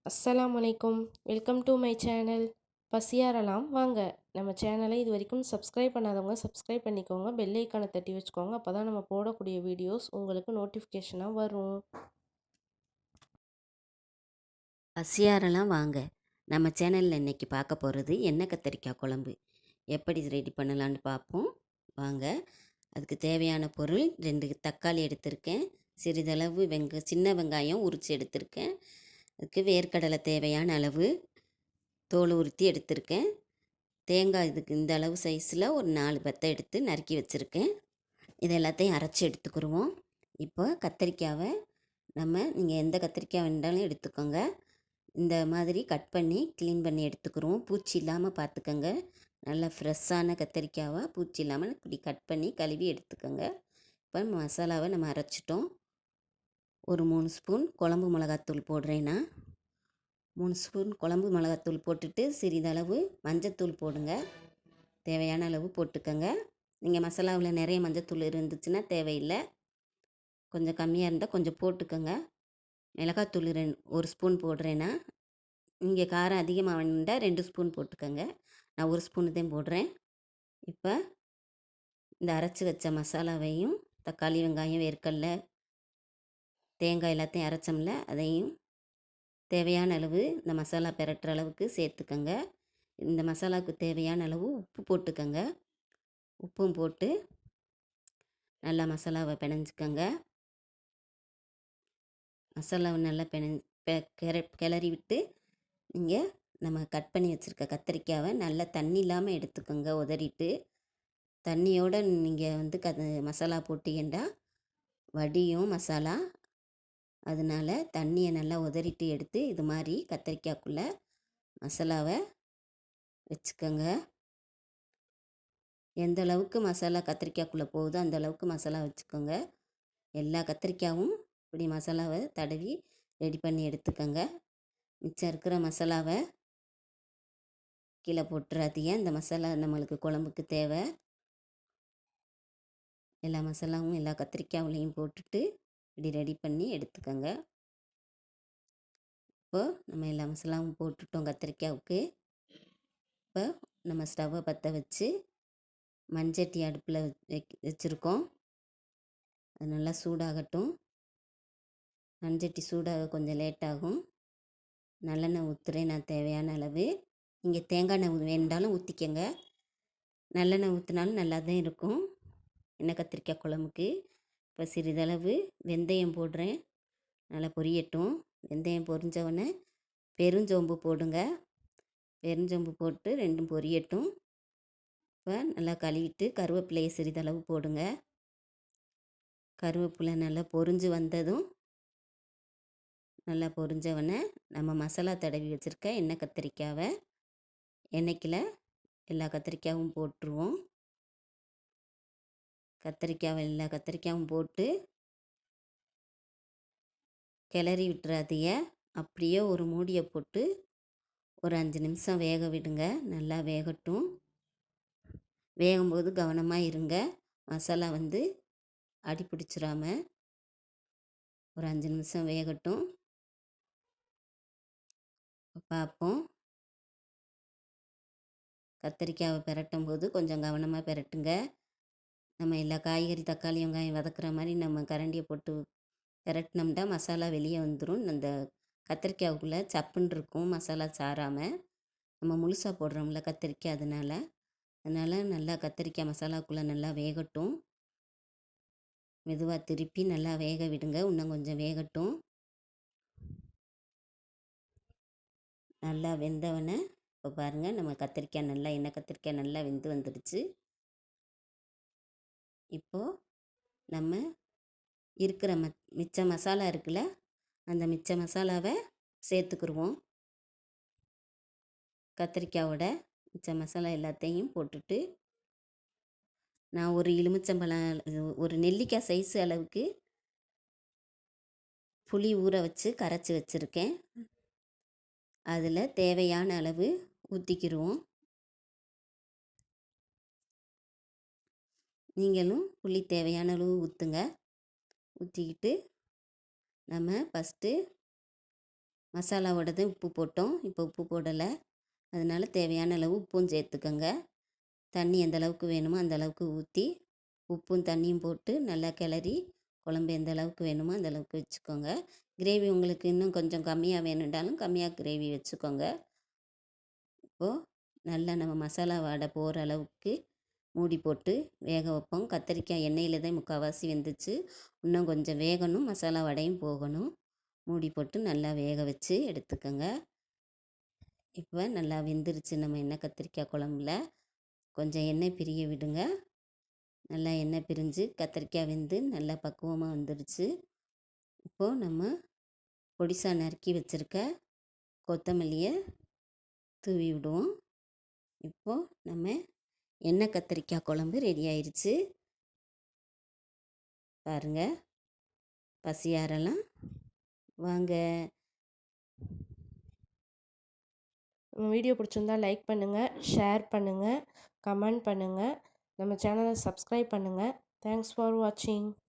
அஸ்ஸலாமு அலைக்கும். Welcome to my channel. பசியாரலாம் வாங்க. நம்ம சேனலை இது வரைக்கும் சப்ஸ்கிரைப் பண்ணாதவங்க சப்ஸ்கிரைப் பண்ணிக்கோங்க. பெல் ஐக்கானை தட்டி வச்சுக்கோங்க. அப்போ தான் நம்ம போடக்கூடிய வீடியோஸ் உங்களுக்கு நோட்டிஃபிகேஷனாக வரும். பசியாரெல்லாம் வாங்க. நம்ம சேனலில் இன்றைக்கி பார்க்க போகிறது எண்ணெய் கத்திரிக்காய் குழம்பு எப்படி ரெடி பண்ணலான்னு பார்ப்போம் வாங்க. அதுக்கு தேவையான பொருள் 2 தக்காளி எடுத்திருக்கேன், சிறிதளவு சின்ன வெங்காயம் உரித்து எடுத்திருக்கேன், அதுக்கு வேர்க்கடலை தேவையான அளவு தோல் உரித்து எடுத்திருக்கேன், தேங்காய் இதுக்கு இந்த அளவு சைஸில் ஒரு 4 பத்தை எடுத்து நறுக்கி வச்சுருக்கேன். இது எல்லாத்தையும் அரைச்சி எடுத்துக்கிடுவோம். இப்போ கத்திரிக்காவை நீங்கள் எந்த கத்திரிக்காய் வேண்டாலும் எடுத்துக்கோங்க. இந்த மாதிரி கட் பண்ணி க்ளீன் பண்ணி எடுத்துக்கிறோம். பூச்சி இல்லாமல் பார்த்துக்கோங்க. நல்லா ஃப்ரெஷ்ஷான கத்திரிக்காவாக பூச்சி இல்லாமல் இப்படி கட் பண்ணி கழுவி எடுத்துக்கோங்க. இப்போ மசாலாவை நம்ம அரைச்சிட்டோம். ஒரு 3 ஸ்பூன் குழம்பு மிளகாத்தூள் போடுறேன்னா 3 ஸ்பூன் குழம்பு மிளகாத்தூள் போட்டுட்டு சிறிதளவு மஞ்சத்தூள் போடுங்க. தேவையான அளவு போட்டுக்கோங்க. நீங்கள் மசாலாவில் நிறைய மஞ்சத்தூள் இருந்துச்சுன்னா தேவையில்லை, கொஞ்சம் கம்மியாக இருந்தால் கொஞ்சம் போட்டுக்கோங்க. மிளகாத்தூள் 1 ஸ்பூன் போடுறேன்னா நீங்கள் காரம் அதிகமாக வேணும்னா 2 ஸ்பூன் போட்டுக்கோங்க. நான் 1 ஸ்பூனு தான் போடுறேன். இப்போ இந்த அரைச்சி வச்ச மசாலாவையும் தக்காளி வெங்காயம் வேர்க்கடலை தேங்காய் எல்லாத்தையும் அரைச்சோம்ல அதையும் தேவையான அளவு இந்த மசாலா பெரட்டுற அளவுக்கு சேர்த்துக்கோங்க. இந்த மசாலாவுக்கு தேவையான அளவு உப்பு போட்டுக்கோங்க. உப்பும் போட்டு நல்லா மசாலாவை பிணைஞ்சிக்கோங்க. மசாலாவை நல்லா கிளறி விட்டு நீங்கள் நம்ம கட் பண்ணி வச்சுருக்க கத்திரிக்காவை நல்லா தண்ணி இல்லாமல் எடுத்துக்கோங்க. உதறிட்டு தண்ணியோடு நீங்கள் மசாலா போட்டீங்கன்னா வடியும் மசாலா. அதனால தண்ணியை நல்லா உதறிட்டு எடுத்து இது மாதிரி கத்திரிக்காய்க்குள்ளே மசாலாவை வச்சுக்கோங்க. எந்த அளவுக்கு மசாலா கத்திரிக்காய்க்குள்ளே போகுதோ அந்த அளவுக்கு மசாலா வச்சுக்கோங்க. எல்லா கத்திரிக்காயும் இப்படி மசாலாவை தடவி ரெடி பண்ணி எடுத்துக்கோங்க. மிச்சம் இருக்கிற மசாலாவை கீழே போட்டுறாதீங்க. இந்த மசாலா நம்மளுக்கு குழம்புக்கு தேவை. எல்லா மசாலாவும் எல்லா கத்திரிக்காவுலேயும் போட்டுட்டு இப்படி ரெடி பண்ணி எடுத்துக்கோங்க. இப்போது நம்ம எல்லா மசாலாவும் போட்டுட்டோம் கத்திரிக்காவுக்கு. இப்போ நம்ம ஸ்டவ்வை பற்ற வச்சு மண்சட்டி அடுப்பில் வச்சுருக்கோம். அது நல்லா சூடாகட்டும். மண்சட்டி சூடாக கொஞ்சம் லேட்டாகும். நல்லெண்ணெய் ஊற்றுறேன் நான் தேவையான அளவு. நீங்கள் தேங்காய் எண்ணெய் வேண்டாலும் ஊற்றிக்கங்க. நல்லெண்ணெய் ஊற்றினாலும் நல்லா தான் இருக்கும் எண்ணெய் கத்திரிக்காய் குழம்புக்கு. இப்போ சிறிதளவு வெந்தயம் போடுறேன், நல்லா பொரியட்டும். வெந்தயம் பொரிஞ்சவுடனே பெருஞ்சோம்பு போடுங்க. பெருஞ்சோம்பு போட்டு ரெண்டும் பொரியட்டும். இப்போ நல்லா கழுவிட்டு கருவேப்பிலையை சிறிதளவு போடுங்க. கருவேப்பிலை நல்லா பொரிஞ்சு வந்ததும் நல்லா பொரிஞ்சவொடனே நம்ம மசாலா தடவி வச்சுருக்க எண்ணெய் கத்திரிக்காவை எண்ணெய்க்குள்ள எல்லா கத்திரிக்காயும் போட்டுருவோம். எல்லா கத்திரிக்காயும் போட்டு கிளறி விட்டுறாதீங்க. அப்படியே ஒரு மூடியை போட்டு ஒரு 5 நிமிஷம் வேக விடுங்க. நல்லா வேகட்டும். வேகும்போது கவனமாக இருங்க, மசாலா அடி பிடிச்சிடாம. ஒரு 5 நிமிஷம் வேகட்டும், பார்ப்போம். கத்திரிக்காவை பெரட்டும் போது கொஞ்சம் கவனமாக பெரட்டுங்க. நம்ம எல்லா காய்கறி தக்காளி வெங்காயம் வதக்குற மாதிரி நம்ம கரண்டியை போட்டு பெரட்டினோம்னா மசாலா வெளியே வந்துடும். அந்த கத்திரிக்காவுக்குள்ளே சப்புன்னு இருக்கும் மசாலா சாராமல். நம்ம முழுசாக போடுறோம்ல கத்திரிக்காய், அதனால் நல்லா கத்திரிக்காய் மசாலாக்குள்ளே நல்லா வேகட்டும். மெதுவாக திருப்பி நல்லா வேக விடுங்க. இன்னும் கொஞ்சம் வேகட்டும். நல்லா வெந்தவொடனே இப்போ பாருங்கள், நம்ம கத்திரிக்காய் நல்லா எண்ணெய் கத்திரிக்காய் நல்லா வெந்து வந்துடுச்சு. இப்போது நம்ம இருக்கிற மிச்ச மசாலா இருக்குல்ல, அந்த மிச்ச மசாலாவை சேர்த்துக்குருவோம். கத்திரிக்காயோட மிச்ச மசாலா எல்லாத்தையும் போட்டுட்டு நான் ஒரு எலுமிச்சம்பழம், ஒரு நெல்லிக்காய் சைஸ் அளவுக்கு புளி ஊற வச்சு கரைச்சி வச்சுருக்கேன். அதில் தேவையான அளவு ஊற்றிக்கிடுவோம். நீங்களும் புளி தேவையான அளவு ஊற்றுங்க. ஊற்றிக்கிட்டு நம்ம ஃபஸ்ட்டு மசாலாவோடது உப்பு போட்டோம். இப்போ உப்பு போடலை. அதனால் தேவையான அளவு உப்பும் சேர்த்துக்கோங்க. தண்ணி எந்த அளவுக்கு வேணுமோ அந்த அளவுக்கு ஊற்றி உப்பும் தண்ணியும் போட்டு நல்லா கிளறி குழம்பு எந்த அளவுக்கு வேணுமோ அந்த அளவுக்கு வச்சுக்கோங்க. கிரேவி உங்களுக்கு இன்னும் கொஞ்சம் கம்மியாக வேணுன்றாலும் கம்மியாக கிரேவி வச்சுக்கோங்க. இப்போது நல்லா நம்ம மசாலா வாடை போகிற அளவுக்கு மூடி போட்டு வேக வைப்போம். கத்திரிக்காய் எண்ணெயில் தான் முக்கால்வாசி வெந்துச்சு. இன்னும் கொஞ்சம் வேகணும், மசாலா வடையும் போகணும். மூடி போட்டு நல்லா வேக வச்சு எடுத்துக்கோங்க. இப்போ நல்லா வெந்துருச்சு நம்ம எண்ணெய் கத்திரிக்காய் குழம்புல. கொஞ்சம் எண்ணெய் பிரிய விடுங்க. நல்லா எண்ணெய் பிரிஞ்சு கத்திரிக்காய் வெந்து நல்லா பக்குவமாக வந்துருச்சு. இப்போது நம்ம பொடிசா நறுக்கி வச்சுருக்க கொத்தமல்லியை தூவி விடுவோம். இப்போது நம்ம எண்ணெய் கத்திரிக்காய் குழம்பு ரெடி ஆயிடுச்சு. பாருங்கள், பசியாரலாம் வாங்க. நம்ம வீடியோ பிடிச்சிருந்தா லைக் பண்ணுங்கள், ஷேர் பண்ணுங்கள், கமெண்ட் பண்ணுங்கள். நம்ம சேனலை சப்ஸ்கிரைப் பண்ணுங்கள். தேங்க்ஸ் ஃபார் வாட்சிங்.